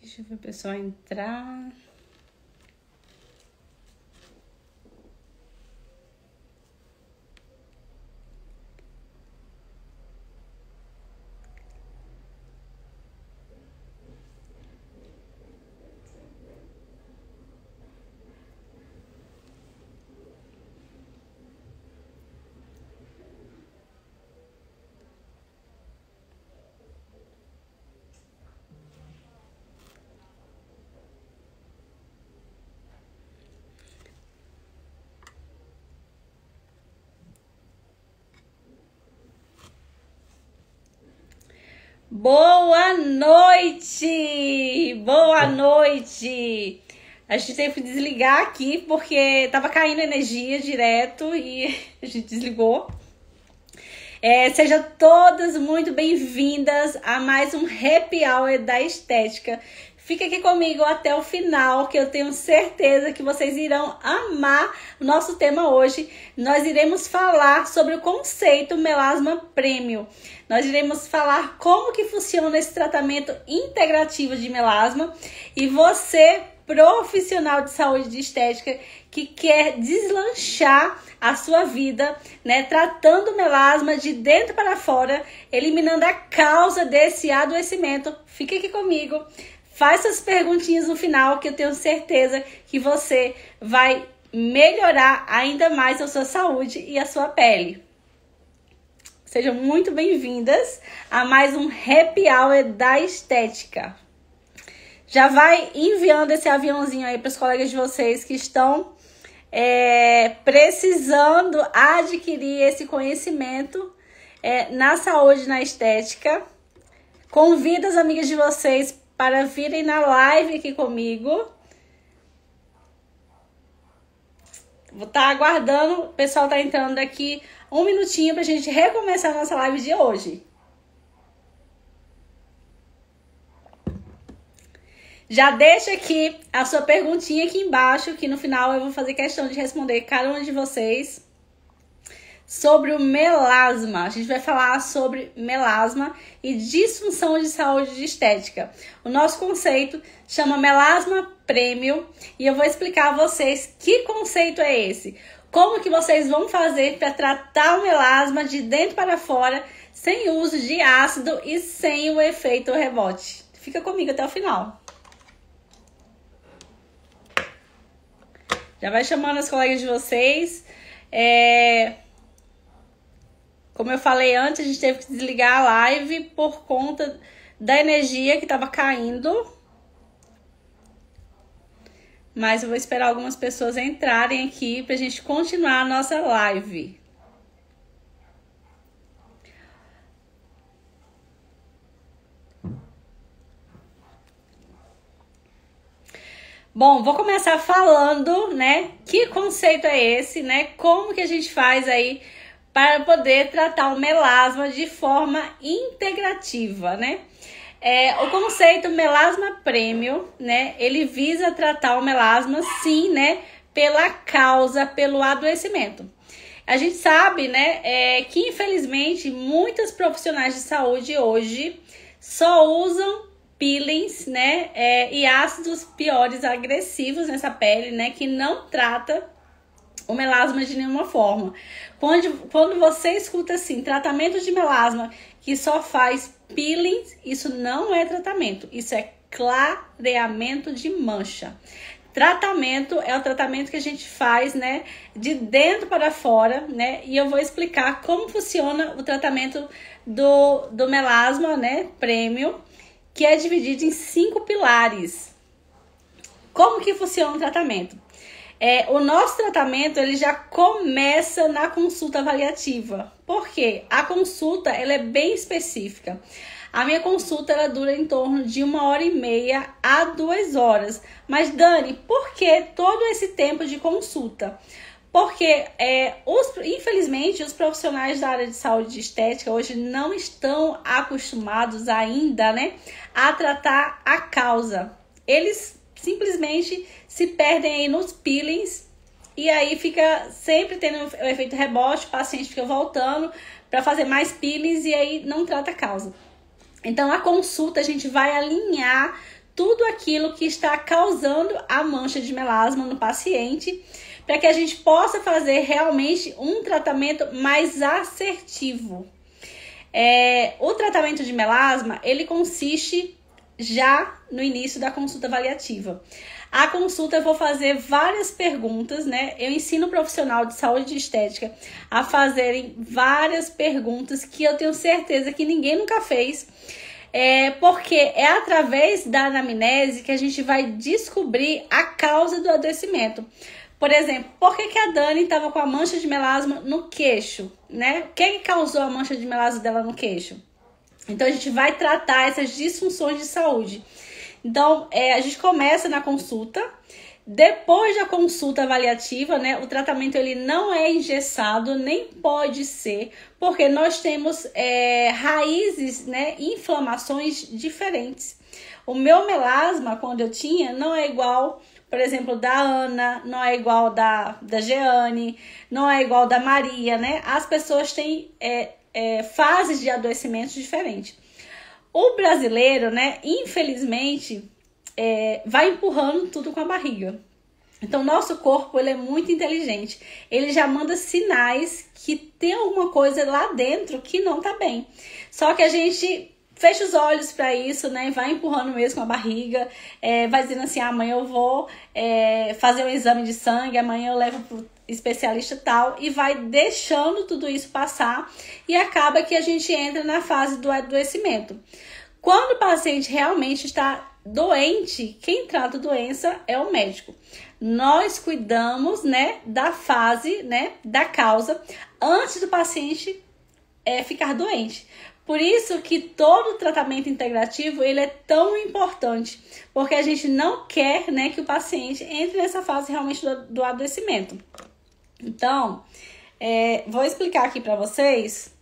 Deixa eu ver o pessoal entrar. Boa noite! Boa noite! A gente teve que desligar aqui porque tava caindo energia direto e a gente desligou. Sejam todas muito bem-vindas a mais um Happy Hour da Estética. Fica aqui comigo até o final, que eu tenho certeza que vocês irão amar o nosso tema hoje. Nós iremos falar sobre o conceito melasma premium. Nós iremos falar como que funciona esse tratamento integrativo de melasma. E você, profissional de saúde de estética, que quer deslanchar a sua vida, né, tratando o melasma de dentro para fora, eliminando a causa desse adoecimento, fica aqui comigo. Faz suas perguntinhas no final, que eu tenho certeza que você vai melhorar ainda mais a sua saúde e a sua pele. Sejam muito bem-vindas a mais um Happy Hour da Estética. Já vai enviando esse aviãozinho aí para os colegas de vocês que estão precisando adquirir esse conhecimento na saúde e na estética. Convido as amigas de vocês para virem na live aqui comigo. Vou estar aguardando, o pessoal está entrando aqui um minutinho para a gente recomeçar a nossa live de hoje. Já deixa aqui a sua perguntinha aqui embaixo, que no final eu vou fazer questão de responder cada um de vocês sobre o melasma. A gente vai falar sobre melasma e disfunção de saúde de estética. O nosso conceito chama melasma premium e eu vou explicar a vocês que conceito é esse. Como que vocês vão fazer para tratar o melasma de dentro para fora sem uso de ácido e sem o efeito rebote. Fica comigo até o final. Já vai chamando as colegas de vocês. Como eu falei antes, a gente teve que desligar a live por conta da energia que estava caindo. Mas eu vou esperar algumas pessoas entrarem aqui para a gente continuar a nossa live. Bom, vou começar falando, né, que conceito é esse, né, como que a gente faz aí para poder tratar o melasma de forma integrativa, né? O conceito melasma premium, né, ele visa tratar o melasma, sim, né, pela causa, pelo adoecimento. A gente sabe, né, que infelizmente muitos profissionais de saúde hoje só usam peelings, né, e ácidos piores agressivos nessa pele, né, que não trata o melasma de nenhuma forma. Quando você escuta assim, tratamento de melasma que só faz peelings, isso não é tratamento, isso é clareamento de mancha. Tratamento é o tratamento que a gente faz, né, de dentro para fora, né, e eu vou explicar como funciona o tratamento do melasma, né, premium, que é dividido em 5 pilares. Como que funciona o tratamento? O nosso tratamento ele já começa na consulta avaliativa. Por quê? A consulta ela é bem específica. A minha consulta ela dura em torno de 1h30 a 2 horas. Mas Dani, por que todo esse tempo de consulta? Porque infelizmente os profissionais da área de saúde de estética hoje não estão acostumados ainda, né, a tratar a causa. Eles simplesmente se perdem aí nos peelings e aí fica sempre tendo o efeito rebote, o paciente fica voltando para fazer mais peelings e aí não trata a causa. Então a consulta a gente vai alinhar tudo aquilo que está causando a mancha de melasma no paciente, para que a gente possa fazer realmente um tratamento mais assertivo. O tratamento de melasma, ele consiste já no início da consulta avaliativa. A consulta eu vou fazer várias perguntas, né? Eu ensino o profissional de saúde e estética a fazerem várias perguntas que eu tenho certeza que ninguém nunca fez. Porque é através da anamnese que a gente vai descobrir a causa do adoecimento. Por exemplo, por que a Dani estava com a mancha de melasma no queixo, né? O que causou a mancha de melasma dela no queixo? Então, a gente vai tratar essas disfunções de saúde. Então, a gente começa na consulta. Depois da consulta avaliativa, né, o tratamento ele não é engessado, nem pode ser, porque nós temos raízes, né, inflamações diferentes. O meu melasma, quando eu tinha, não é igual, por exemplo, da Ana, não é igual da Jeane, não é igual da Maria, né? As pessoas têm fases de adoecimento diferentes. O brasileiro, né, infelizmente, vai empurrando tudo com a barriga. Então, nosso corpo ele é muito inteligente. Ele já manda sinais que tem alguma coisa lá dentro que não tá bem. Só que a gente fecha os olhos para isso, né? Vai empurrando mesmo com a barriga. Vai dizendo assim, amanhã eu vou fazer um exame de sangue, amanhã eu levo pro especialista tal. E vai deixando tudo isso passar. E acaba que a gente entra na fase do adoecimento. Quando o paciente realmente está doente, quem trata a doença é o médico. Nós cuidamos, né, da fase, né, da causa, antes do paciente ficar doente. Por isso que todo tratamento integrativo ele é tão importante, porque a gente não quer, né, que o paciente entre nessa fase realmente do adoecimento. Então, vou explicar aqui para vocês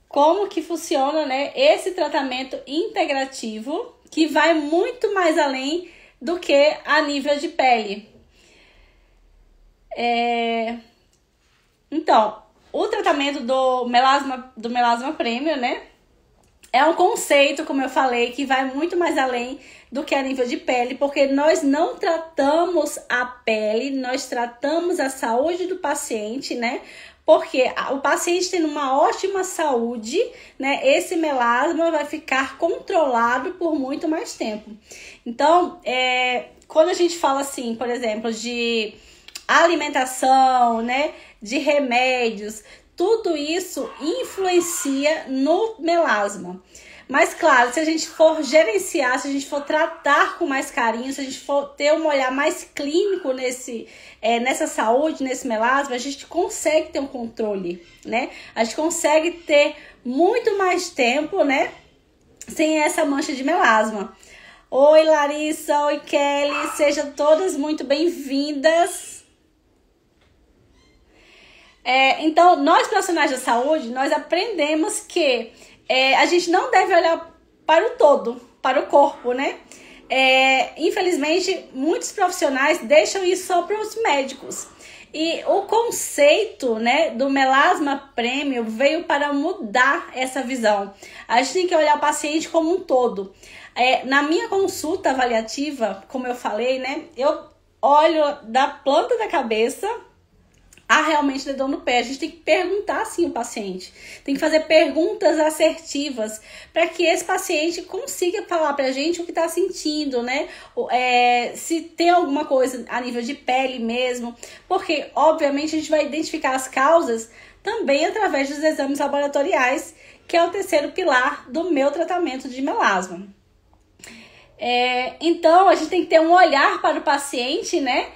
como que funciona, né, esse tratamento integrativo, que vai muito mais além do que a nível de pele. Então, o tratamento do melasma premium, né, é um conceito, como eu falei, que vai muito mais além do que a nível de pele, porque nós não tratamos a pele, nós tratamos a saúde do paciente, né? Porque o paciente tendo uma ótima saúde, né, esse melasma vai ficar controlado por muito mais tempo. Então, quando a gente fala assim, por exemplo, de alimentação, né, de remédios, tudo isso influencia no melasma. Mas claro, se a gente for gerenciar, se a gente for tratar com mais carinho, se a gente for ter um olhar mais clínico nessa saúde, nesse melasma, a gente consegue ter um controle, né? A gente consegue ter muito mais tempo, né, sem essa mancha de melasma. Oi, Larissa, oi, Kelly, sejam todas muito bem-vindas. Então, nós profissionais da saúde, nós aprendemos que a gente não deve olhar para o todo, para o corpo, né? Infelizmente, muitos profissionais deixam isso só para os médicos. E o conceito, né, do melasma premium veio para mudar essa visão. A gente tem que olhar o paciente como um todo. Na minha consulta avaliativa, como eu falei, né, eu olho da planta da cabeça a realmente dedão no pé. A gente tem que perguntar sim o paciente. Tem que fazer perguntas assertivas para que esse paciente consiga falar pra gente o que tá sentindo, né? Se tem alguma coisa a nível de pele mesmo. Porque, obviamente, a gente vai identificar as causas também através dos exames laboratoriais, que é o terceiro pilar do meu tratamento de melasma. Então, a gente tem que ter um olhar para o paciente, né?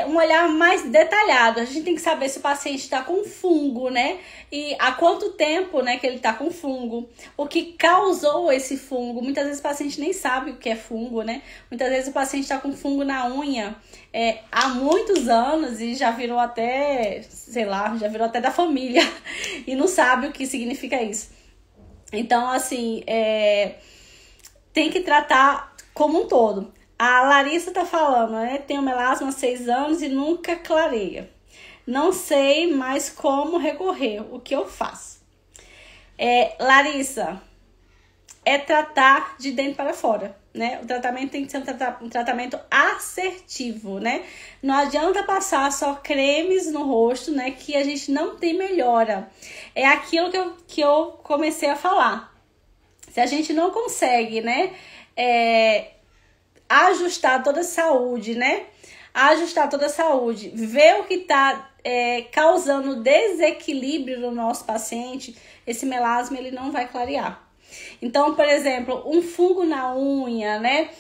Um olhar mais detalhado. A gente tem que saber se o paciente está com fungo, né? E há quanto tempo, né, que ele está com fungo. O que causou esse fungo. Muitas vezes o paciente nem sabe o que é fungo, né? Muitas vezes o paciente está com fungo na unha há muitos anos e já virou até, sei lá, já virou até da família e não sabe o que significa isso. Então, assim, tem que tratar como um todo. A Larissa tá falando, né? Tenho melasma há 6 anos e nunca clareia. Não sei mais como recorrer. O que eu faço? Larissa, tratar de dentro para fora, né? O tratamento tem que ser um tratamento assertivo, né? Não adianta passar só cremes no rosto, né? Que a gente não tem melhora. É aquilo que eu comecei a falar. Se a gente não consegue, né? Ajustar toda a saúde, né? Ajustar toda a saúde, ver o que está causando desequilíbrio no nosso paciente, esse melasma ele não vai clarear. Então, por exemplo, um fungo na unha, né?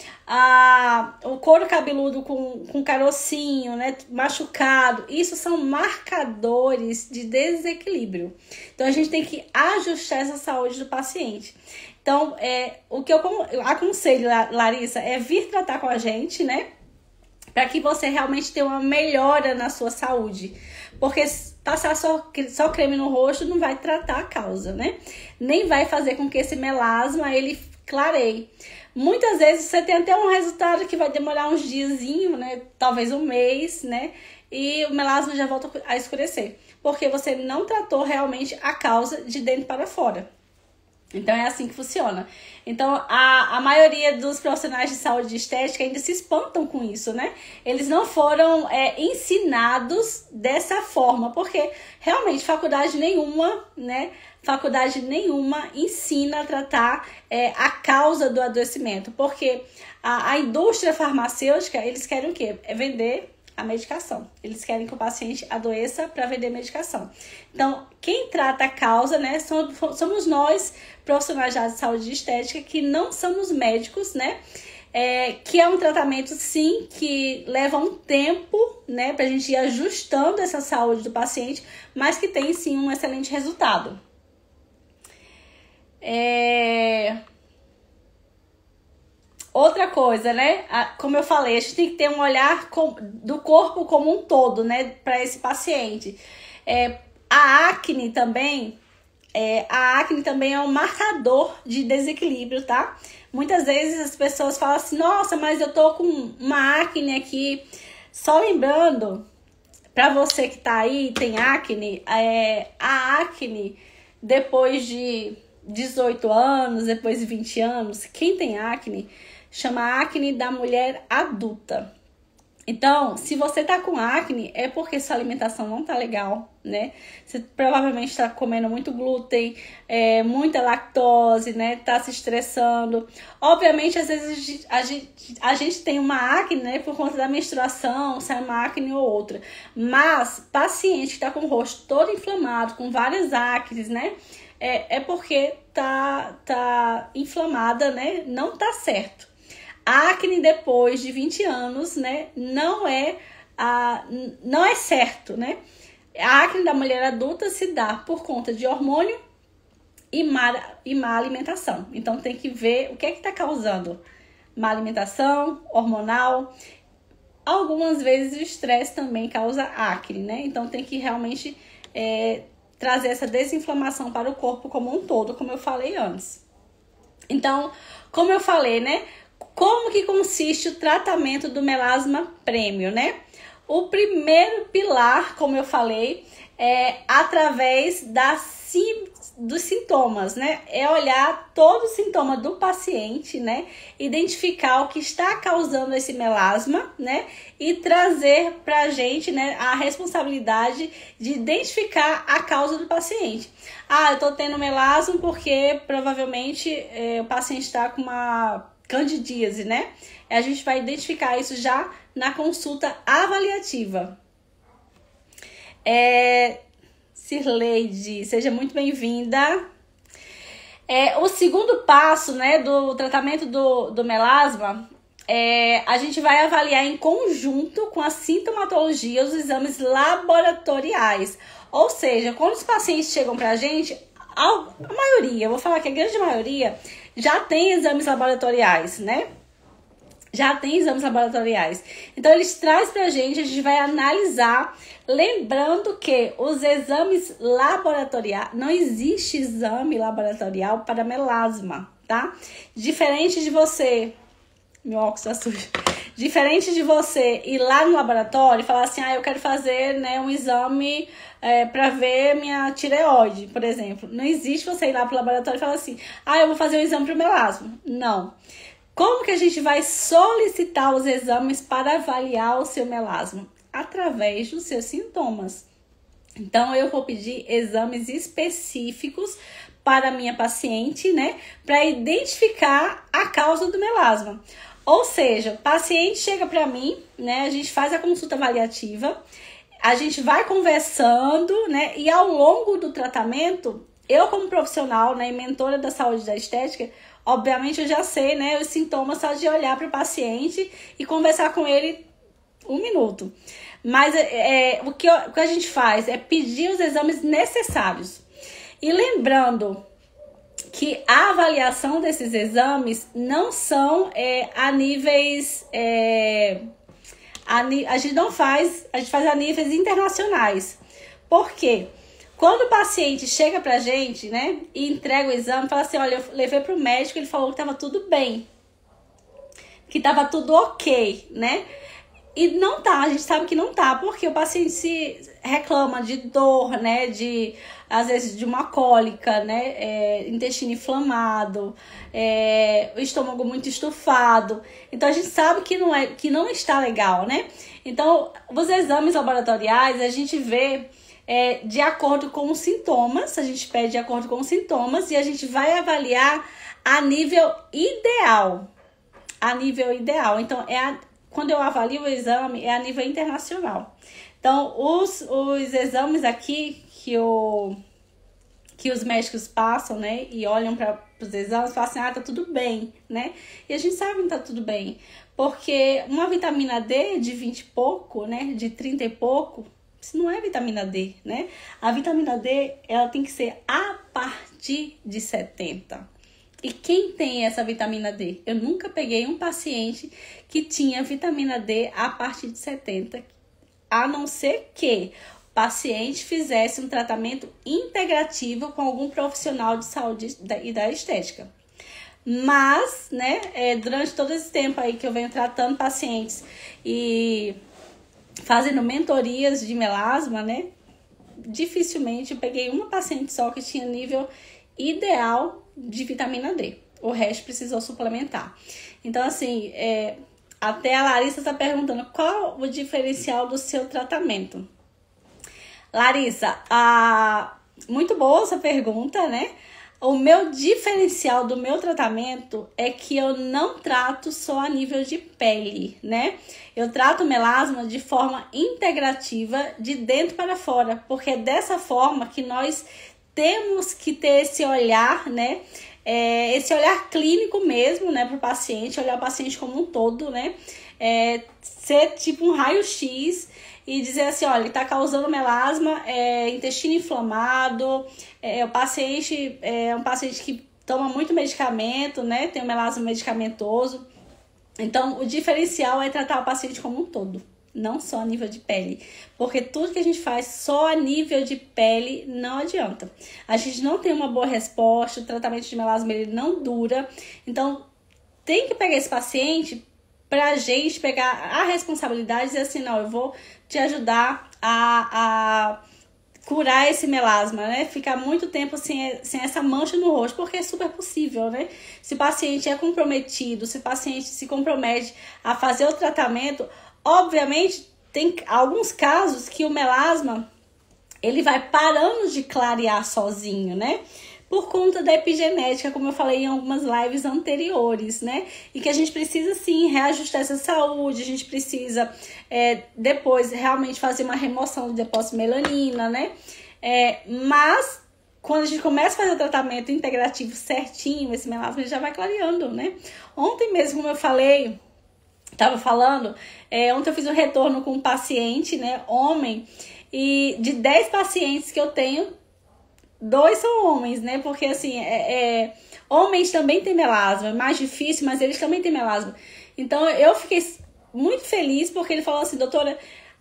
O couro cabeludo com carocinho, né? Machucado, isso são marcadores de desequilíbrio. Então, a gente tem que ajustar essa saúde do paciente. Então, o que eu aconselho, Larissa, é vir tratar com a gente, né? Para que você realmente tenha uma melhora na sua saúde. Porque passar só creme no rosto não vai tratar a causa, né? Nem vai fazer com que esse melasma ele clareie. Muitas vezes você tem até um resultado que vai demorar uns diazinhos, né? Talvez um mês, né? E o melasma já volta a escurecer. Porque você não tratou realmente a causa de dentro para fora. Então, é assim que funciona. Então, a maioria dos profissionais de saúde e estética ainda se espantam com isso, né? Eles não foram ensinados dessa forma, porque realmente faculdade nenhuma, né? Faculdade nenhuma ensina a tratar a causa do adoecimento. Porque a indústria farmacêutica, eles querem o quê? É vender a medicação. Eles querem que o paciente adoeça para vender medicação. Então, quem trata a causa, né, somos nós, profissionais de saúde e estética, que não somos médicos, né? Que é um tratamento, sim, que leva um tempo, né, pra gente ir ajustando essa saúde do paciente, mas que tem, sim, um excelente resultado. Outra coisa, né? Como eu falei, a gente tem que ter um olhar do corpo como um todo, né? Para esse paciente. A acne também é um marcador de desequilíbrio, tá? Muitas vezes as pessoas falam assim, nossa, mas eu tô com uma acne aqui. Só lembrando, para você que tá aí, tem acne, a acne depois de 18 anos, depois de 20 anos, quem tem acne chama acne da mulher adulta. Então, se você tá com acne, é porque sua alimentação não tá legal, né? Você provavelmente tá comendo muito glúten, muita lactose, né? Tá se estressando. Obviamente, às vezes a gente tem uma acne, né? Por conta da menstruação, sai uma acne ou outra. Mas, paciente que tá com o rosto todo inflamado, com várias acnes, né? É porque tá inflamada, né? Não tá certo. A acne depois de 20 anos, né, não é certo, né? A acne da mulher adulta se dá por conta de hormônio e má alimentação. Então, tem que ver o que está causando má alimentação, hormonal. Algumas vezes o estresse também causa acne, né? Então, tem que realmente trazer essa desinflamação para o corpo como um todo, como eu falei antes. Então, como eu falei, né? Como que consiste o tratamento do melasma prêmio, né? O primeiro pilar, como eu falei, é através dos sintomas, né? É olhar todo o sintoma do paciente, né? Identificar o que está causando esse melasma, né? E trazer pra gente, né, a responsabilidade de identificar a causa do paciente. Eu tô tendo melasma porque provavelmente o paciente está com uma candidíase, né? A gente vai identificar isso já na consulta avaliativa. Cirleide, seja muito bem-vinda. O segundo passo, né, do tratamento do melasma, a gente vai avaliar em conjunto com a sintomatologia os exames laboratoriais. Ou seja, quando os pacientes chegam pra gente, a maioria, eu vou falar que a grande maioria, já tem exames laboratoriais, né? Já tem exames laboratoriais. Então, eles trazem pra gente, a gente vai analisar. Lembrando que os exames laboratoriais, não existe exame laboratorial para melasma, tá? Diferente de você, meu óculos tá sujo. Diferente de você ir lá no laboratório e falar assim, eu quero fazer, né, um exame para ver minha tireoide, por exemplo. Não existe você ir lá pro laboratório e falar assim, eu vou fazer um exame pro melasma. Não. Como que a gente vai solicitar os exames para avaliar o seu melasma? Através dos seus sintomas. Então, eu vou pedir exames específicos para a minha paciente, né? Para identificar a causa do melasma. Ou seja, o paciente chega para mim, né? A gente faz a consulta avaliativa, a gente vai conversando, né? E ao longo do tratamento, eu como profissional, né? E mentora da saúde e da estética, obviamente eu já sei, né? Os sintomas só de olhar para o paciente e conversar com ele 1 minuto. Mas o que a gente faz é pedir os exames necessários. E lembrando que a avaliação desses exames não são a níveis... a gente faz a níveis internacionais. Por quê? Quando o paciente chega pra gente, né, e entrega o exame, fala assim, olha, eu levei pro médico, ele falou que tava tudo bem, que tava tudo ok, né? E não tá, a gente sabe que não tá, porque o paciente se reclama de dor, né, às vezes de uma cólica, né, intestino inflamado, o estômago muito estufado. Então a gente sabe que não está legal, né? Então os exames laboratoriais a gente vê de acordo com os sintomas, a gente pede de acordo com os sintomas e a gente vai avaliar a nível ideal. A nível ideal. Então quando eu avalio o exame, é a nível internacional. Então, os exames aqui que os médicos passam, né? E olham para os exames e falam assim, tá tudo bem, né? E a gente sabe que tá tudo bem. Porque uma vitamina D de 20 e pouco, né? De 30 e pouco, isso não é vitamina D, né? A vitamina D, ela tem que ser a partir de 70. E quem tem essa vitamina D? Eu nunca peguei um paciente que tinha vitamina D a partir de 70, a não ser que o paciente fizesse um tratamento integrativo com algum profissional de saúde e da estética. Mas, né, durante todo esse tempo aí que eu venho tratando pacientes e fazendo mentorias de melasma, né, dificilmente eu peguei uma paciente só que tinha nível ideal de vitamina D. O resto precisou suplementar. Então, assim, até a Larissa está perguntando qual o diferencial do seu tratamento. Larissa, muito boa essa pergunta, né? O meu diferencial do meu tratamento é que eu não trato só a nível de pele, né? Eu trato o melasma de forma integrativa, de dentro para fora, porque é dessa forma que nós temos que ter esse olhar, né? Esse olhar clínico mesmo, né, para o paciente, olhar o paciente como um todo, né? Ser tipo um raio-x e dizer assim, olha, ele está causando melasma, intestino inflamado, o paciente é um paciente que toma muito medicamento, né? Tem um melasma medicamentoso. Então, o diferencial é tratar o paciente como um todo, não só a nível de pele. Porque tudo que a gente faz só a nível de pele não adianta. A gente não tem uma boa resposta, o tratamento de melasma ele não dura. Então, tem que pegar esse paciente pra gente pegar a responsabilidade e dizer assim, não, eu vou te ajudar a curar esse melasma, né? Ficar muito tempo sem essa mancha no rosto, porque é super possível, né? Se o paciente é comprometido, se o paciente se compromete a fazer o tratamento, obviamente, tem alguns casos que o melasma, ele vai parando de clarear sozinho, né? Por conta da epigenética, como eu falei em algumas lives anteriores, né? E que a gente precisa, sim, reajustar essa saúde, a gente precisa, depois, realmente fazer uma remoção do depósito de melanina, né? Mas, quando a gente começa a fazer o tratamento integrativo certinho, esse melasma ele já vai clareando, né? Ontem mesmo, como eu falei, estava falando, ontem eu fiz um retorno com um paciente, né, homem, e de 10 pacientes que eu tenho, 2 são homens, né, porque assim, homens também têm melasma, é mais difícil, mas eles também têm melasma. Então eu fiquei muito feliz porque ele falou assim, doutora,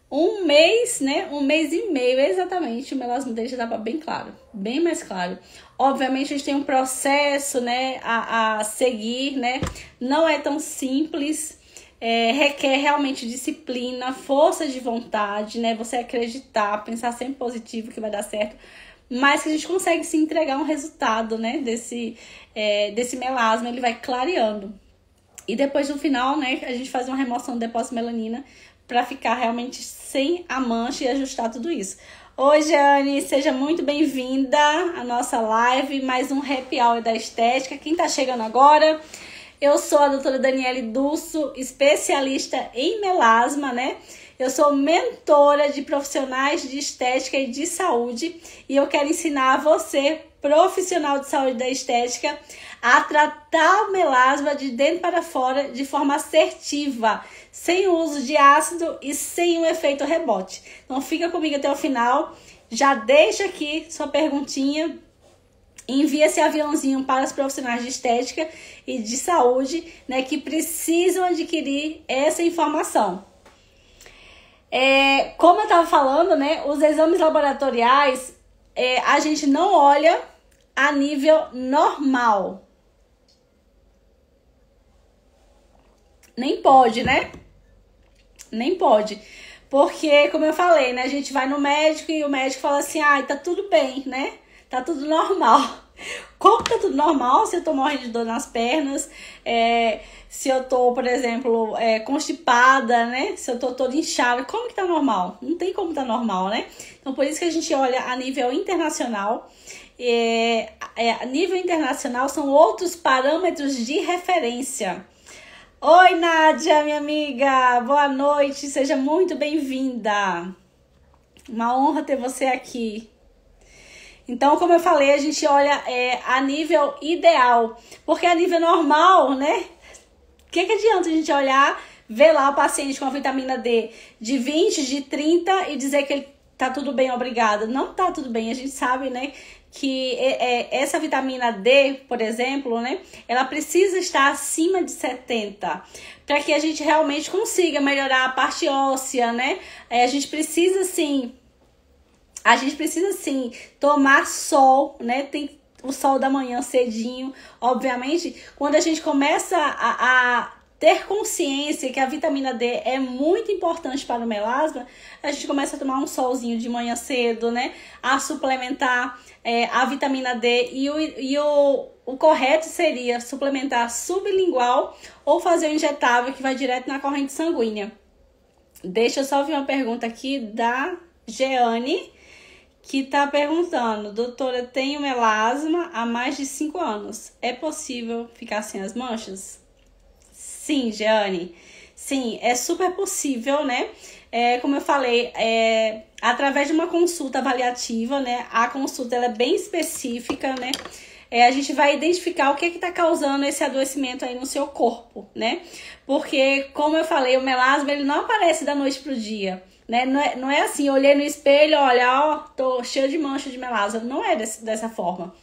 1 mês, né, 1 mês e meio, exatamente, o melasma dele já estava bem claro, bem mais claro. Obviamente a gente tem um processo, né, a seguir, né, não é tão simples. Requer realmente disciplina, força de vontade, né? Você acreditar, pensar sempre positivo que vai dar certo, mas que a gente consegue se entregar um resultado, né? Desse melasma, ele vai clareando. E depois no final, né, a gente faz uma remoção do depósito de melanina para ficar realmente sem a mancha e ajustar tudo isso. Oi, Jeane, seja muito bem-vinda à nossa live, mais um Happy Hour da Estética. Quem tá chegando agora, eu sou a doutora Daniele Dusso, especialista em melasma, né? Eu sou mentora de profissionais de estética e de saúde e eu quero ensinar você, profissional de saúde da estética, a tratar o melasma de dentro para fora de forma assertiva, sem o uso de ácido e sem um efeito rebote. Então fica comigo até o final, já deixa aqui sua perguntinha, envia esse aviãozinho para os profissionais de estética e de saúde, né, que precisam adquirir essa informação. Como eu estava falando, né, os exames laboratoriais, a gente não olha a nível normal. Nem pode, né? Nem pode. Porque, como eu falei, né, a gente vai no médico e o médico fala assim, tá tudo bem, né? Tá tudo normal. Como tá tudo normal se eu tô morrendo de dor nas pernas, se eu tô, por exemplo, constipada, né? Se eu tô toda inchada, como que tá normal? Não tem como tá normal, né? Então, por isso que a gente olha a nível internacional. A nível internacional são outros parâmetros de referência. Oi, Nádia, minha amiga, boa noite, seja muito bem-vinda. Uma honra ter você aqui. Então, como eu falei, a gente olha a nível ideal, porque a nível normal, né? O que adianta a gente olhar, ver lá o paciente com a vitamina D de 20, de 30 e dizer que ele tá tudo bem, obrigada. Não tá tudo bem, a gente sabe, né? Que essa vitamina D, por exemplo, né, ela precisa estar acima de 70 para que a gente realmente consiga melhorar a parte óssea, né? A gente precisa sim tomar sol, né? Tem o sol da manhã cedinho, obviamente, quando a gente começa a ter consciência que a vitamina D é muito importante para o melasma, a gente começa a tomar um solzinho de manhã cedo, né? A suplementar a vitamina D e o correto seria suplementar sublingual ou fazer o injetável que vai direto na corrente sanguínea. Deixa eu só ver uma pergunta aqui da Jeane, que tá perguntando, doutora, tenho melasma há mais de 5 anos. É possível ficar sem as manchas? Sim, Jeane. Sim, é super possível, né? Como eu falei, através de uma consulta avaliativa, né? A consulta ela é bem específica, né? A gente vai identificar o que está causando esse adoecimento aí no seu corpo, né? Porque, como eu falei, o melasma ele não aparece da noite pro dia, né? Não é assim, eu olhei no espelho, olha, tô cheio de mancha de melasma. Não é dessa forma.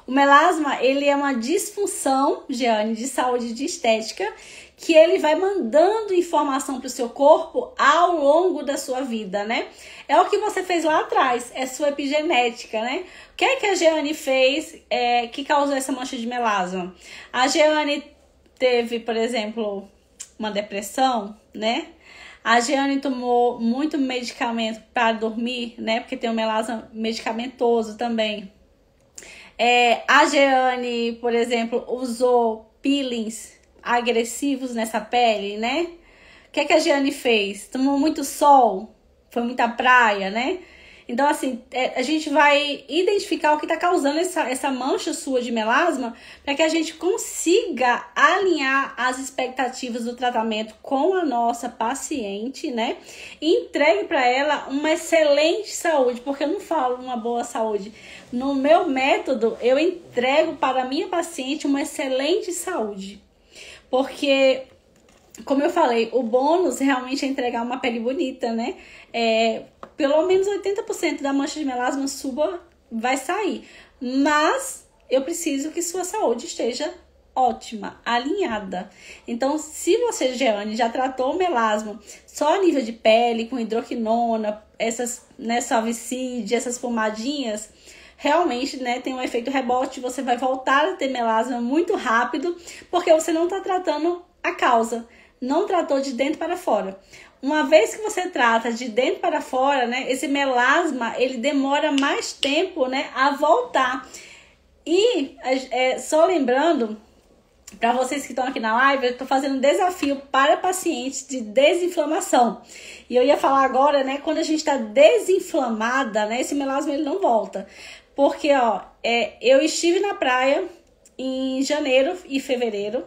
O melasma, ele é uma disfunção, Jeane, de saúde e de estética, que ele vai mandando informação para o seu corpo ao longo da sua vida, né? É o que você fez lá atrás, é sua epigenética, né? O que é que a Jeane fez que causou essa mancha de melasma? A Jeane teve, por exemplo, uma depressão, né? A Jeane tomou muito medicamento para dormir, né? Porque tem o melasma medicamentoso também. A Jeane, por exemplo, usou peelings agressivos nessa pele, né? O que a Jeane fez? Tomou muito sol, foi muita praia, né? Então, assim, a gente vai identificar o que está causando essa mancha sua de melasma para que a gente consiga alinhar as expectativas do tratamento com a nossa paciente, né? E entregue para ela uma excelente saúde, porque eu não falo uma boa saúde. No meu método, eu entrego para a minha paciente uma excelente saúde. Porque, como eu falei, o bônus realmente é entregar uma pele bonita, né? Pelo menos 80% da mancha de melasma sua vai sair. Mas eu preciso que sua saúde esteja ótima, alinhada. Então, se você, Jeane, já tratou o melasma só a nível de pele, com hidroquinona, essas, né, Salvicide, essas pomadinhas, realmente, né, tem um efeito rebote, você vai voltar a ter melasma muito rápido, porque você não está tratando a causa, não tratou de dentro para fora. Uma vez que você trata de dentro para fora, né, esse melasma, ele demora mais tempo, né, a voltar. E só lembrando para vocês que estão aqui na live, eu estou fazendo um desafio para pacientes de desinflamação. E eu ia falar agora, né, quando a gente está desinflamada, né, esse melasma ele não volta. Porque, ó, eu estive na praia em janeiro e fevereiro,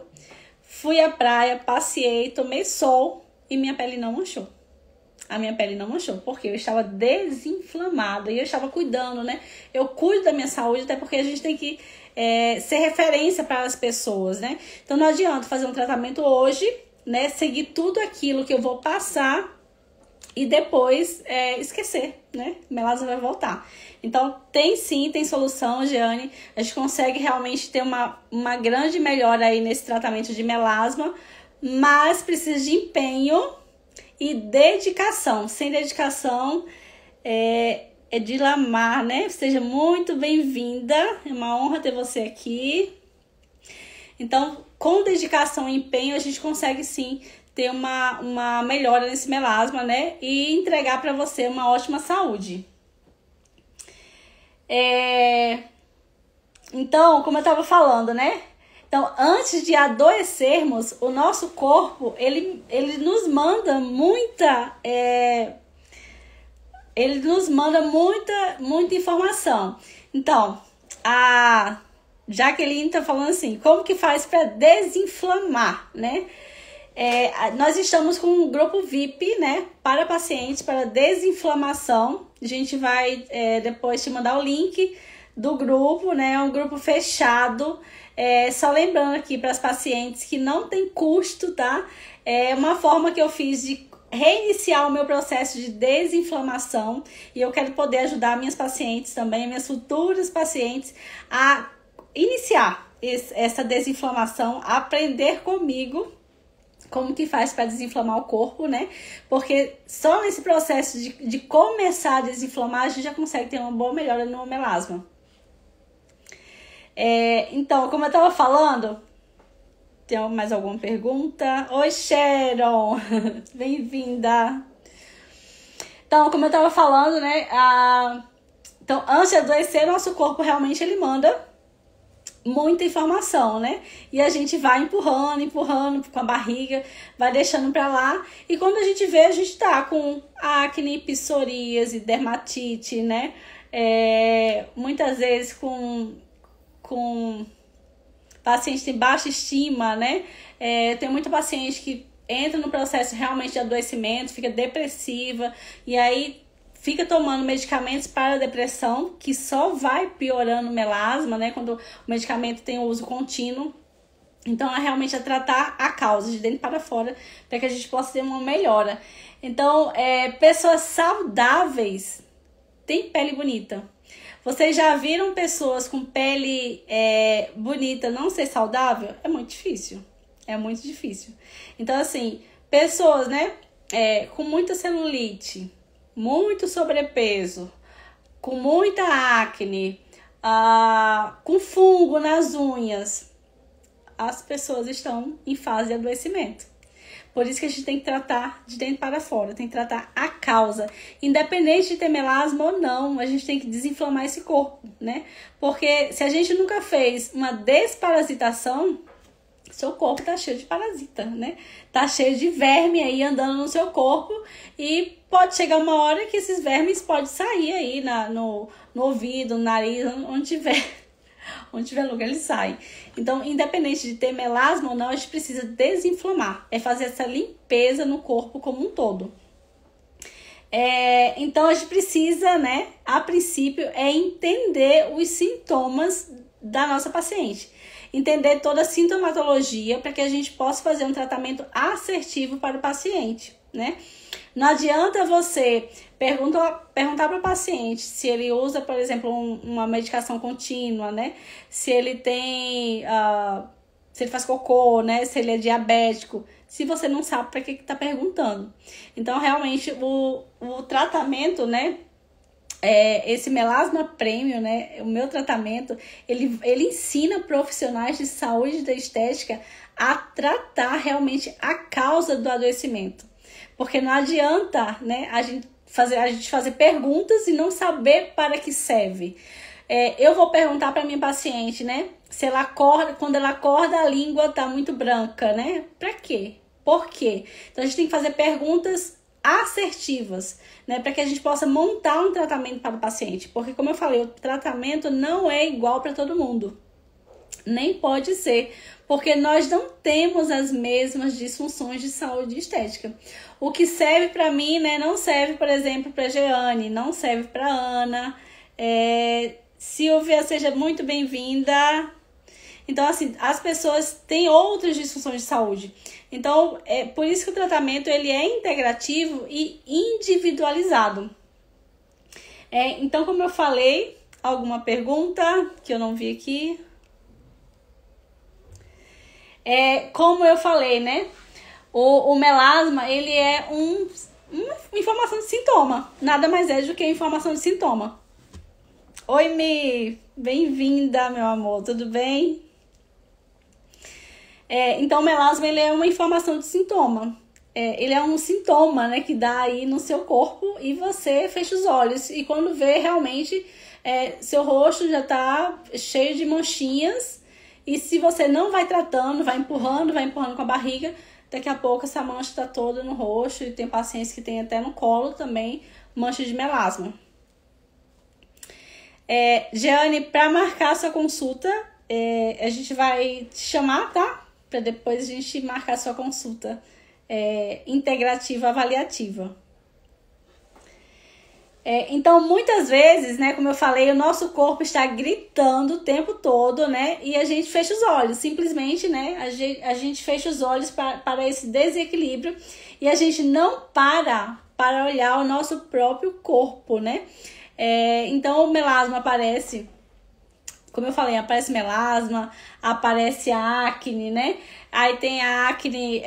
fui à praia, passeei, tomei sol e minha pele não manchou. A minha pele não manchou, porque eu estava desinflamada e eu estava cuidando, né? Eu cuido da minha saúde, até porque a gente tem que ser referência para as pessoas, né? Então não adianta fazer um tratamento hoje, né? Seguir tudo aquilo que eu vou passar e depois esquecer, né? O melasma vai voltar. Então tem solução, Jeane. A gente consegue realmente ter uma grande melhora aí nesse tratamento de melasma, mas precisa de empenho e dedicação. Sem dedicação é de lamar, né? Seja muito bem-vinda. É uma honra ter você aqui. Então, com dedicação e empenho, a gente consegue sim ter uma melhora nesse melasma, né? E entregar para você uma ótima saúde. Então, como eu estava falando, né? Então, antes de adoecermos, o nosso corpo, ele nos manda muita informação. Então, a Jaqueline tá falando assim, como que faz para desinflamar, né? Nós estamos com um grupo VIP, né, para pacientes, para desinflamação. A gente vai depois te mandar o link do grupo, né? É um grupo fechado. Só lembrando aqui para as pacientes que não tem custo, tá? É uma forma que eu fiz de reiniciar o meu processo de desinflamação e eu quero poder ajudar minhas pacientes também, minhas futuras pacientes a iniciar essa desinflamação, a aprender comigo como que faz para desinflamar o corpo, né? Porque só nesse processo de começar a desinflamar, a gente já consegue ter uma boa melhora no melasma. Então, como eu tava falando, tem mais alguma pergunta? Oi, Sharon! Bem-vinda! Então, como eu tava falando, né? Então, antes de adoecer, nosso corpo realmente ele manda muita informação, né? E a gente vai empurrando com a barriga, vai deixando pra lá. E quando a gente vê, a gente tá com acne, psoríase, dermatite, né? Muitas vezes com paciente tem baixa estima, né? Tem muita paciente que entra no processo realmente de adoecimento, fica depressiva e aí fica tomando medicamentos para depressão, que só vai piorando o melasma, né? Quando o medicamento tem uso contínuo. Então, realmente é tratar a causa, de dentro para fora, para que a gente possa ter uma melhora. Então, pessoas saudáveis têm pele bonita. Vocês já viram pessoas com pele bonita não ser saudável? É muito difícil. É muito difícil. Então, assim, pessoas, né, com muita celulite, muito sobrepeso, com muita acne, com fungo nas unhas, as pessoas estão em fase de adoecimento. Por isso que a gente tem que tratar de dentro para fora, tem que tratar a causa. Independente de ter melasma ou não, a gente tem que desinflamar esse corpo, né? Porque se a gente nunca fez uma desparasitação, seu corpo tá cheio de parasita, né? Tá cheio de verme aí andando no seu corpo e pode chegar uma hora que esses vermes podem sair aí no ouvido, no nariz, onde tiver lugar ele sai. Então, independente de ter melasma ou não, a gente precisa desinflamar. É fazer essa limpeza no corpo como um todo. Então, a gente precisa, né, a princípio, entender os sintomas da nossa paciente. Entender toda a sintomatologia para que a gente possa fazer um tratamento assertivo para o paciente, né? Não adianta você perguntar para o paciente se ele usa, por exemplo, uma medicação contínua, né? Se ele tem, se ele faz cocô, né? Se ele é diabético, se você não sabe para que está perguntando. Então, realmente, o tratamento, né? Esse melasma premium, né? O meu tratamento, ele ensina profissionais de saúde da estética a tratar realmente a causa do adoecimento. Porque não adianta, né, a gente fazer perguntas e não saber para que serve. Eu vou perguntar para minha paciente, né? Se ela acorda, quando ela acorda, a língua tá muito branca, né? Pra quê? Por quê? Então a gente tem que fazer perguntas assertivas, né? Para que a gente possa montar um tratamento para o paciente. Porque, como eu falei, o tratamento não é igual para todo mundo. Nem pode ser, porque nós não temos as mesmas disfunções de saúde estética. O que serve para mim, né, não serve, por exemplo, para Jeane, não serve para Ana. Silvia, seja muito bem-vinda. Então, assim, as pessoas têm outras disfunções de saúde. Então, é por isso que o tratamento ele é integrativo e individualizado. Então, como eu falei, alguma pergunta que eu não vi aqui? Como eu falei, né? O melasma, ele é uma informação de sintoma. Nada mais é do que informação de sintoma. Oi, Mi. Bem-vinda, meu amor. Tudo bem? Então, o melasma, ele é uma informação de sintoma. Ele é um sintoma, né? Que dá aí no seu corpo e você fecha os olhos. E quando vê, realmente, seu rosto já tá cheio de manchinhas. E se você não vai tratando, vai empurrando com a barriga, daqui a pouco essa mancha tá toda no rosto. E tem pacientes que tem até no colo também mancha de melasma. Jeane, para marcar a sua consulta, a gente vai te chamar, tá? Para depois a gente marcar a sua consulta integrativa avaliativa. Então, muitas vezes, né, como eu falei, o nosso corpo está gritando o tempo todo, né, e a gente fecha os olhos, simplesmente, né, a gente fecha os olhos para esse desequilíbrio e a gente não para olhar o nosso próprio corpo, né. Então, o melasma aparece, como eu falei, aparece melasma, aparece acne, né? Aí tem a acne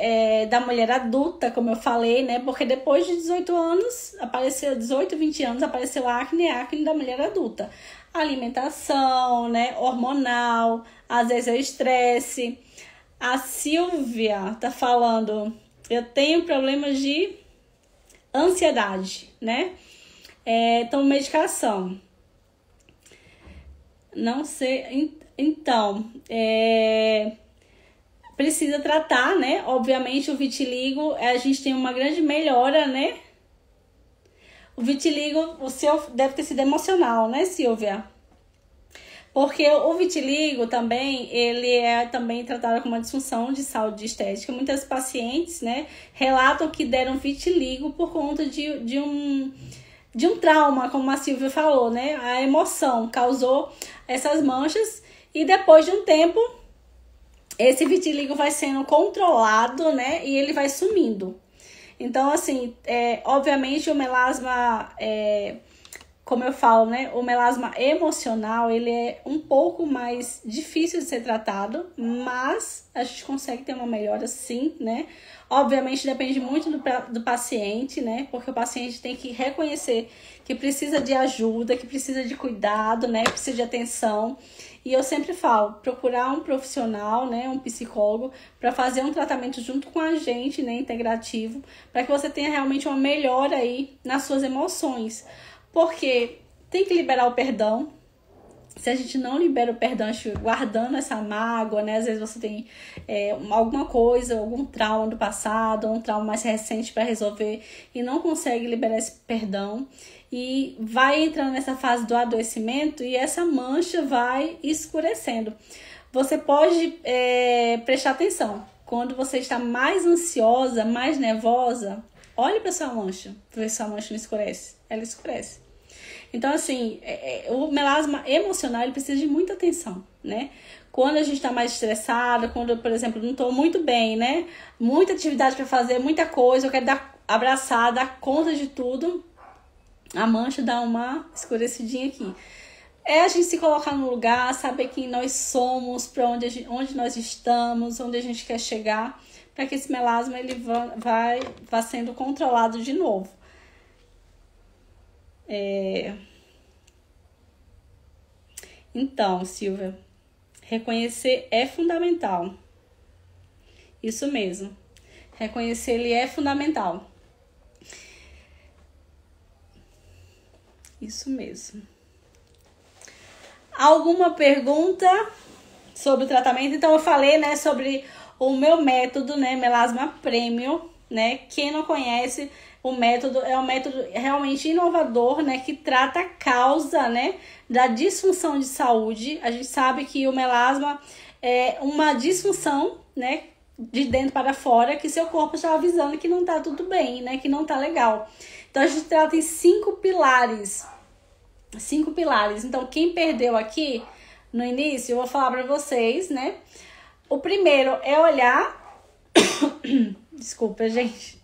da mulher adulta, como eu falei, né? Porque depois de 18 anos, 18, 20 anos, apareceu a acne da mulher adulta. Alimentação, né? Hormonal, às vezes é o estresse. A Silvia tá falando, eu tenho problemas de ansiedade, né? Tomo medicação. Não sei, então, precisa tratar, né? Obviamente o vitiligo, a gente tem uma grande melhora, né? O vitiligo, o seu deve ter sido emocional, né, Silvia? Porque o vitiligo também, ele é também tratado como uma disfunção de saúde estética. Muitas pacientes, né, relatam que deram vitiligo por conta de um trauma, como a Silvia falou, né? A emoção causou essas manchas e depois de um tempo esse vitiligo vai sendo controlado, né? E ele vai sumindo. Então, assim, obviamente o melasma, como eu falo, né? O melasma emocional, ele é um pouco mais difícil de ser tratado, mas a gente consegue ter uma melhora sim, né? Obviamente depende muito do paciente, né? Porque o paciente tem que reconhecer que precisa de ajuda, que precisa de cuidado, né? Que precisa de atenção. E eu sempre falo, procurar um profissional, né? Um psicólogo, para fazer um tratamento junto com a gente, né? Integrativo, para que você tenha realmente uma melhora aí nas suas emoções. Porque tem que liberar o perdão. Se a gente não libera o perdão, a gente guardando essa mágoa, né? Às vezes você tem alguma coisa, algum trauma do passado, um trauma mais recente para resolver e não consegue liberar esse perdão. E vai entrando nessa fase do adoecimento e essa mancha vai escurecendo. Você pode prestar atenção. Quando você está mais ansiosa, mais nervosa, olhe para sua mancha, ver se sua mancha não escurece. Ela escurece. Então, assim, o melasma emocional, ele precisa de muita atenção, né? Quando a gente está mais estressada, quando, por exemplo, não estou muito bem, né? Muita atividade para fazer, muita coisa, eu quero abraçar, dar conta de tudo, a mancha dá uma escurecidinha aqui. A gente se colocar no lugar, saber quem nós somos, para onde nós estamos, onde a gente quer chegar, para que esse melasma ele vá sendo controlado de novo. Então, Silvia, reconhecer é fundamental. Isso mesmo. Reconhecer ele é fundamental. Isso mesmo. Alguma pergunta sobre o tratamento? Então eu falei, né, sobre o meu método, né, Melasma Premium, né? Quem não conhece, o método é um método realmente inovador, né, que trata a causa, né, da disfunção de saúde. A gente sabe que o melasma é uma disfunção, né, de dentro para fora, que seu corpo está avisando que não tá tudo bem, né, que não tá legal. Então a gente trata em 5 pilares. 5 pilares. Então quem perdeu aqui no início, eu vou falar para vocês, né? O primeiro é olhar. Desculpa, gente.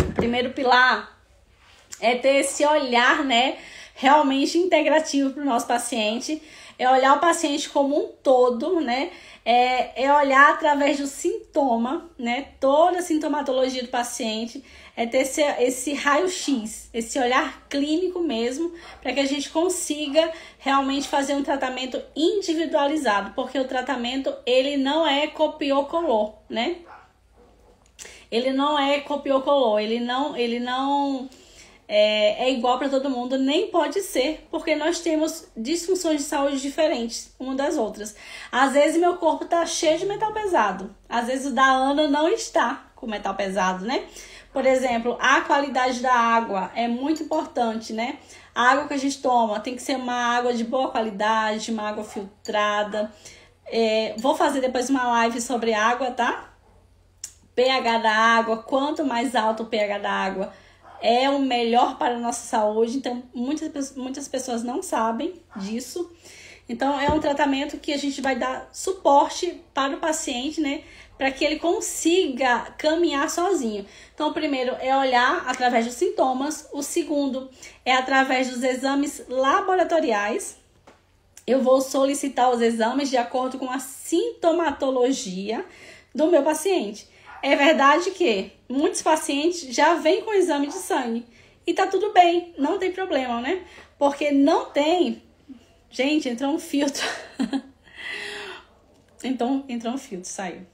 O primeiro pilar é ter esse olhar, né, realmente integrativo para o nosso paciente. É olhar o paciente como um todo, né? É olhar através do sintoma, né? Toda a sintomatologia do paciente. É ter esse raio-x, esse olhar clínico mesmo, para que a gente consiga realmente fazer um tratamento individualizado, porque o tratamento, ele não é copiou-colou, né? Ele não é copiou-colou, ele não é igual para todo mundo, nem pode ser, porque nós temos disfunções de saúde diferentes uma das outras. Às vezes meu corpo tá cheio de metal pesado, às vezes o da Ana não está com metal pesado, né? Por exemplo, a qualidade da água é muito importante, né? A água que a gente toma tem que ser uma água de boa qualidade, uma água filtrada. Vou fazer depois uma live sobre água, tá? pH da água, quanto mais alto o pH da água, é o melhor para a nossa saúde. Então, muitas pessoas não sabem disso. Então, é um tratamento que a gente vai dar suporte para o paciente, né? Para que ele consiga caminhar sozinho. Então, o primeiro é olhar através dos sintomas. O segundo é através dos exames laboratoriais. Eu vou solicitar os exames de acordo com a sintomatologia do meu paciente. É verdade que muitos pacientes já vêm com exame de sangue. E tá tudo bem, não tem problema, né? Porque não tem... Gente, entrou um filtro. Então, entrou um filtro, saiu.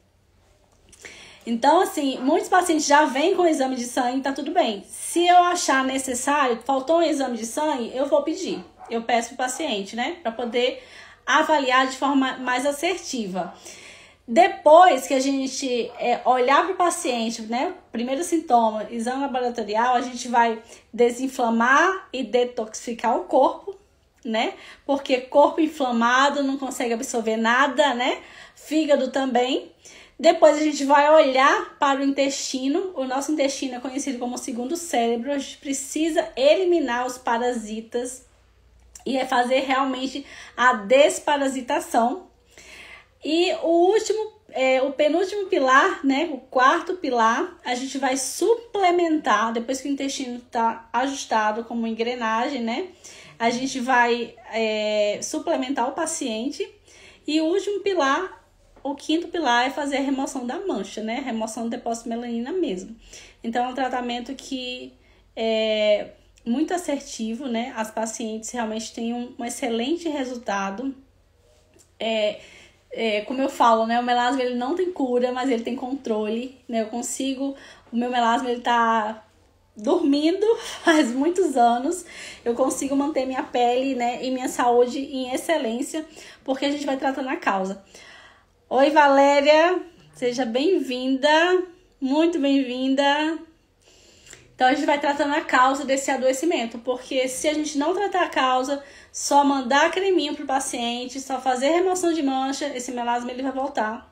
Então, assim, muitos pacientes já vêm com exame de sangue, tá tudo bem. Se eu achar necessário, faltou um exame de sangue, eu vou pedir. Eu peço pro paciente, né? Para poder avaliar de forma mais assertiva. Depois que a gente olhar para o paciente, né? Primeiro sintoma, exame laboratorial, a gente vai desinflamar e detoxificar o corpo, né? Porque corpo inflamado não consegue absorver nada, né? Fígado também. Depois a gente vai olhar para o intestino. O nosso intestino é conhecido como o segundo cérebro. A gente precisa eliminar os parasitas e fazer realmente a desparasitação. E o penúltimo pilar, né, o quarto pilar, a gente vai suplementar, depois que o intestino está ajustado como engrenagem, né, a gente vai suplementar o paciente. E o último pilar, o quinto pilar, é fazer a remoção da mancha, né, remoção do depósito de melanina mesmo. Então é um tratamento que é muito assertivo, né, as pacientes realmente têm um excelente resultado. Como eu falo, né, o melasma ele não tem cura, mas ele tem controle, né, o meu melasma ele tá dormindo faz muitos anos, eu consigo manter minha pele, né, e minha saúde em excelência, porque a gente vai tratando a causa. Oi, Valéria, seja bem-vinda, muito bem-vinda. Então, a gente vai tratando a causa desse adoecimento, porque se a gente não tratar a causa, só mandar creminho pro paciente, só fazer remoção de mancha, esse melasma ele vai voltar.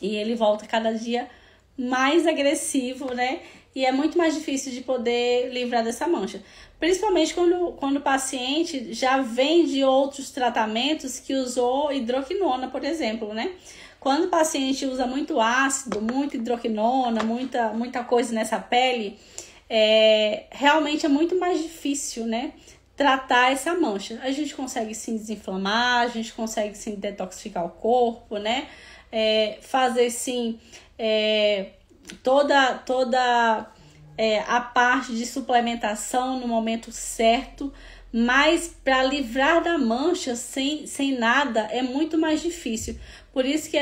E ele volta cada dia mais agressivo, né? E é muito mais difícil de poder livrar dessa mancha. Principalmente quando o paciente já vem de outros tratamentos que usou hidroquinona, por exemplo, né? Quando o paciente usa muito ácido, muita hidroquinona, muita coisa nessa pele... realmente é muito mais difícil, né, tratar essa mancha. A gente consegue sim desinflamar, a gente consegue sim detoxificar o corpo, né, fazer sim toda a parte de suplementação no momento certo, mas para livrar da mancha sem nada é muito mais difícil. Por isso que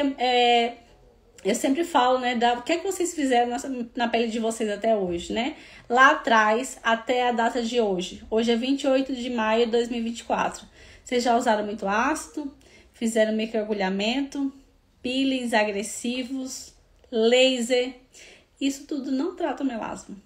Eu sempre falo, né, o que é que vocês fizeram na pele de vocês até hoje, né? Lá atrás, até a data de hoje. Hoje é 28 de maio de 2024. Vocês já usaram muito ácido, fizeram microagulhamento, peelings agressivos, laser. Isso tudo não trata o melasma.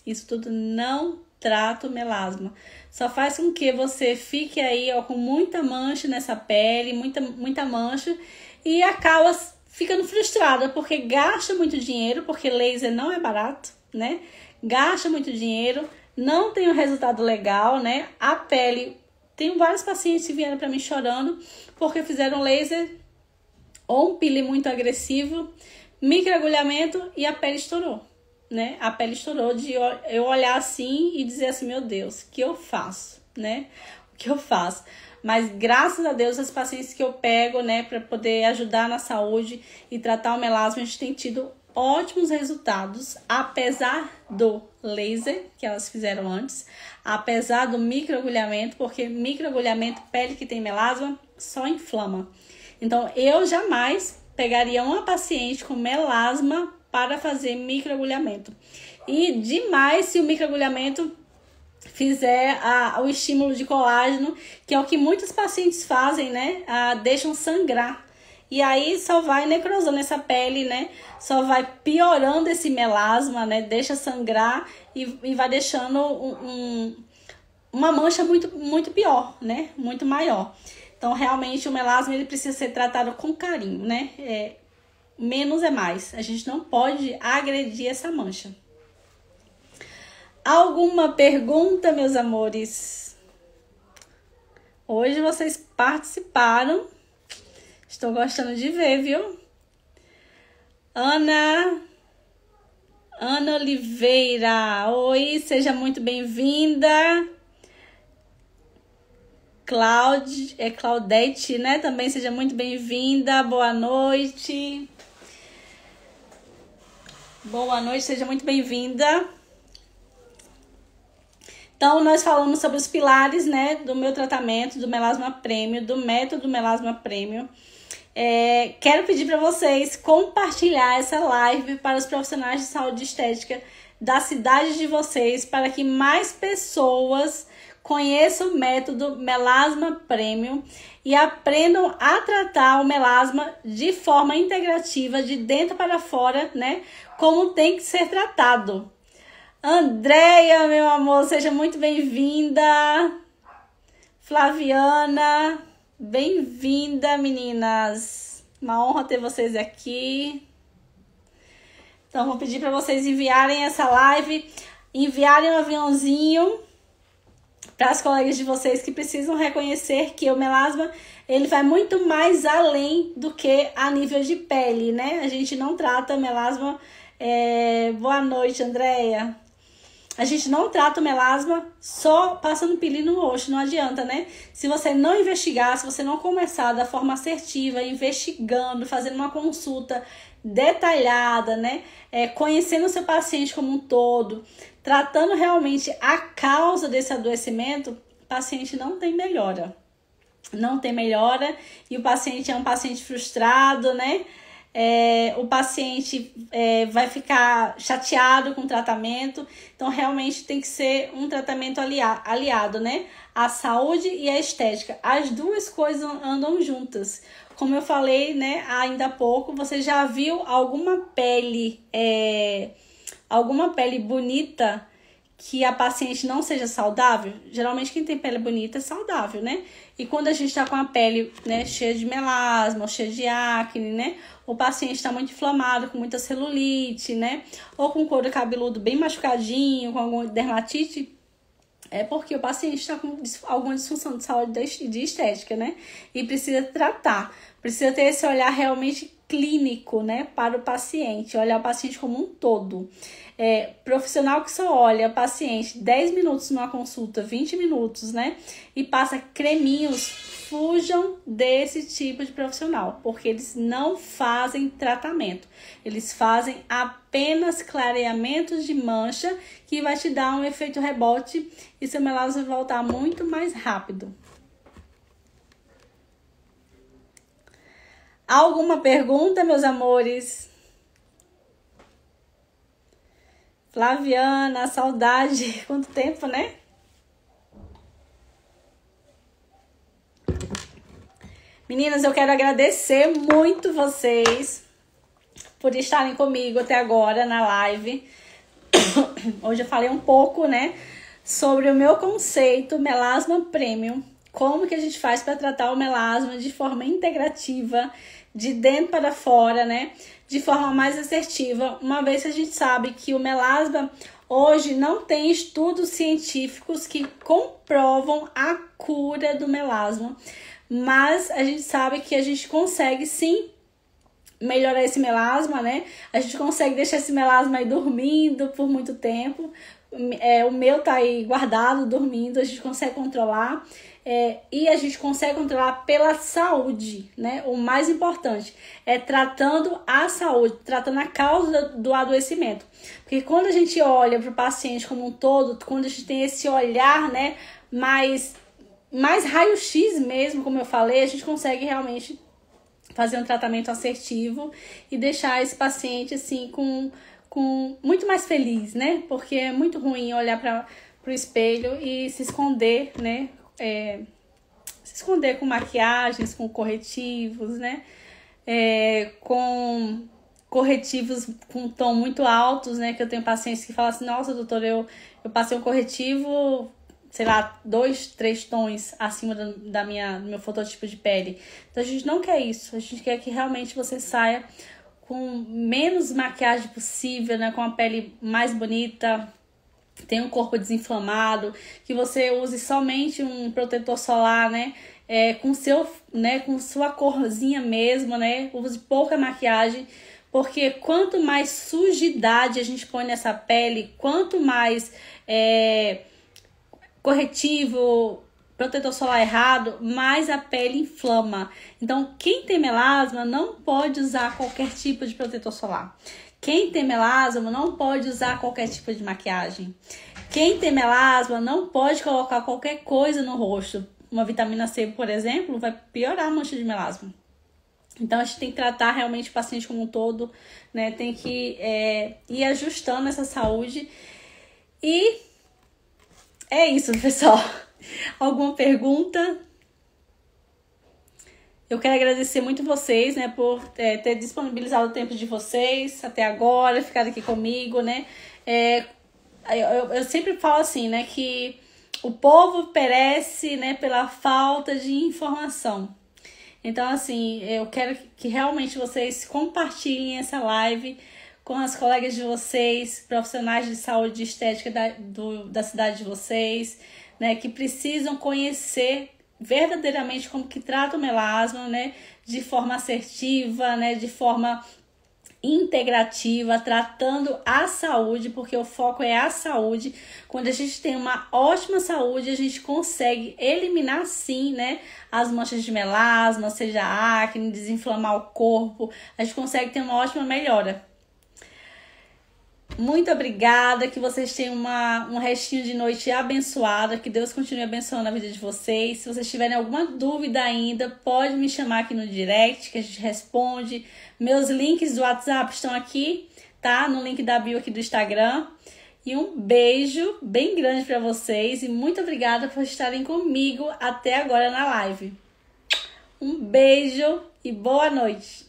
Isso tudo não trata o melasma. Só faz com que você fique aí, ó, com muita mancha nessa pele, muita mancha, e acaba ficando frustrada, porque gasta muito dinheiro, porque laser não é barato, né? Gasta muito dinheiro, não tem um resultado legal, né? A pele, tem vários pacientes que vieram para mim chorando, porque fizeram laser ou um peeling muito agressivo, microagulhamento e a pele estourou, né? A pele estourou de eu olhar assim e dizer assim, meu Deus, o que eu faço, né? O que eu faço? Mas graças a Deus, as pacientes que eu pego, né, para poder ajudar na saúde e tratar o melasma, a gente tem tido ótimos resultados, apesar do laser que elas fizeram antes, apesar do microagulhamento, porque microagulhamento, pele que tem melasma, só inflama. Então, eu jamais pegaria uma paciente com melasma para fazer microagulhamento. E demais se o microagulhamento fizer o estímulo de colágeno, que é o que muitos pacientes fazem, né? Deixam sangrar. E aí só vai necrosando essa pele, né? Só vai piorando esse melasma, né? Deixa sangrar e vai deixando uma mancha muito pior, né? Muito maior. Então, realmente, o melasma ele precisa ser tratado com carinho, né? Menos é mais. A gente não pode agredir essa mancha. Alguma pergunta, meus amores? Hoje vocês participaram. Estou gostando de ver, viu? Ana Oliveira. Oi, seja muito bem-vinda. Claudete, né? Também seja muito bem-vinda. Boa noite. Boa noite, seja muito bem-vinda. Então, nós falamos sobre os pilares, né, do meu tratamento, do Melasma Premium, do método Melasma Premium. Quero pedir para vocês compartilhar essa live para os profissionais de saúde estética da cidade de vocês, para que mais pessoas conheçam o método Melasma Premium e aprendam a tratar o melasma de forma integrativa, de dentro para fora, né, como tem que ser tratado. Andréia, meu amor, seja muito bem-vinda. Flaviana, bem-vinda, meninas. Uma honra ter vocês aqui. Então, vou pedir para vocês enviarem essa live, enviarem um aviãozinho para as colegas de vocês que precisam reconhecer que o melasma, ele vai muito mais além do que a nível de pele, né? A gente não trata melasma... Boa noite, Andréia. A gente não trata o melasma só passando peeling no rosto, não adianta, né? Se você não investigar, se você não começar da forma assertiva, investigando, fazendo uma consulta detalhada, né? Conhecendo o seu paciente como um todo, tratando realmente a causa desse adoecimento, o paciente não tem melhora. Não tem melhora e o paciente é um paciente frustrado, né? O paciente vai ficar chateado com o tratamento. Então, realmente tem que ser um tratamento aliado, né? A saúde e a estética. As duas coisas andam juntas. Como eu falei, né, ainda há pouco, você já viu alguma pele bonita que a paciente não seja saudável? Geralmente quem tem pele bonita é saudável, né? E quando a gente tá com a pele, né, cheia de melasma, cheia de acne, né? O paciente está muito inflamado, com muita celulite, né? Ou com couro cabeludo bem machucadinho, com alguma dermatite. É porque o paciente está com alguma disfunção de saúde de estética, né? E precisa tratar. Precisa ter esse olhar realmente clínico, né? Para o paciente. Olhar o paciente como um todo. Profissional que só olha paciente 10 minutos numa consulta, 20 minutos, né? E passa creminhos, fujam desse tipo de profissional, porque eles não fazem tratamento. Eles fazem apenas clareamentos de mancha que vai te dar um efeito rebote e seu melasma vai voltar muito mais rápido. Alguma pergunta, meus amores? Flaviana, saudade. Quanto tempo, né? Meninas, eu quero agradecer muito vocês por estarem comigo até agora na live. Hoje eu falei um pouco, né, sobre o meu conceito melasma premium. Como que a gente faz para tratar o melasma de forma integrativa, de dentro para fora, né? De forma mais assertiva, uma vez que a gente sabe que o melasma hoje não tem estudos científicos que comprovam a cura do melasma, mas a gente sabe que a gente consegue sim melhorar esse melasma, né? A gente consegue deixar esse melasma aí dormindo por muito tempo. O meu tá aí guardado, dormindo, a gente consegue controlar. E a gente consegue controlar pela saúde, né? O mais importante é tratando a saúde, tratando a causa do adoecimento. Porque quando a gente olha para o paciente como um todo, quando a gente tem esse olhar, né, mais raio-x mesmo, como eu falei, a gente consegue realmente fazer um tratamento assertivo e deixar esse paciente assim com muito mais feliz, né? Porque é muito ruim olhar para o espelho e se esconder, né? Se esconder com maquiagens, com corretivos, né? Com corretivos com tom muito altos, né? Que eu tenho pacientes que falam assim, nossa, doutor, eu passei um corretivo, sei lá, 2, 3 tons acima do meu fototipo de pele. Então a gente não quer isso, a gente quer que realmente você saia com menos maquiagem possível, né? Com a pele mais bonita, tem um corpo desinflamado, que você use somente um protetor solar, né? Com sua corzinha mesmo, né? Use pouca maquiagem, porque quanto mais sujidade a gente põe nessa pele, quanto mais corretivo, protetor solar errado, mais a pele inflama. Então, quem tem melasma não pode usar qualquer tipo de protetor solar. Quem tem melasma não pode usar qualquer tipo de maquiagem. Quem tem melasma não pode colocar qualquer coisa no rosto. Uma vitamina C, por exemplo, vai piorar a mancha de melasma. Então, a gente tem que tratar realmente o paciente como um todo, né? Tem que ir ajustando essa saúde. E é isso, pessoal. Alguma pergunta? Eu quero agradecer muito vocês, né, por ter disponibilizado o tempo de vocês até agora, ficar aqui comigo, né? Eu sempre falo assim, né, que o povo perece, né, pela falta de informação. Então, assim, eu quero que realmente vocês compartilhem essa live com as colegas de vocês, profissionais de saúde e estética da cidade de vocês, né, que precisam conhecer verdadeiramente como que trata o melasma, né, de forma assertiva, né, de forma integrativa, tratando a saúde, porque o foco é a saúde. Quando a gente tem uma ótima saúde, a gente consegue eliminar sim, né, as manchas de melasma, seja acne, desinflamar o corpo, a gente consegue ter uma ótima melhora. Muito obrigada, que vocês tenham um restinho de noite abençoada, que Deus continue abençoando a vida de vocês. Se vocês tiverem alguma dúvida ainda, pode me chamar aqui no direct, que a gente responde. Meus links do WhatsApp estão aqui, tá? No link da bio aqui do Instagram. E um beijo bem grande para vocês e muito obrigada por estarem comigo até agora na live. Um beijo e boa noite!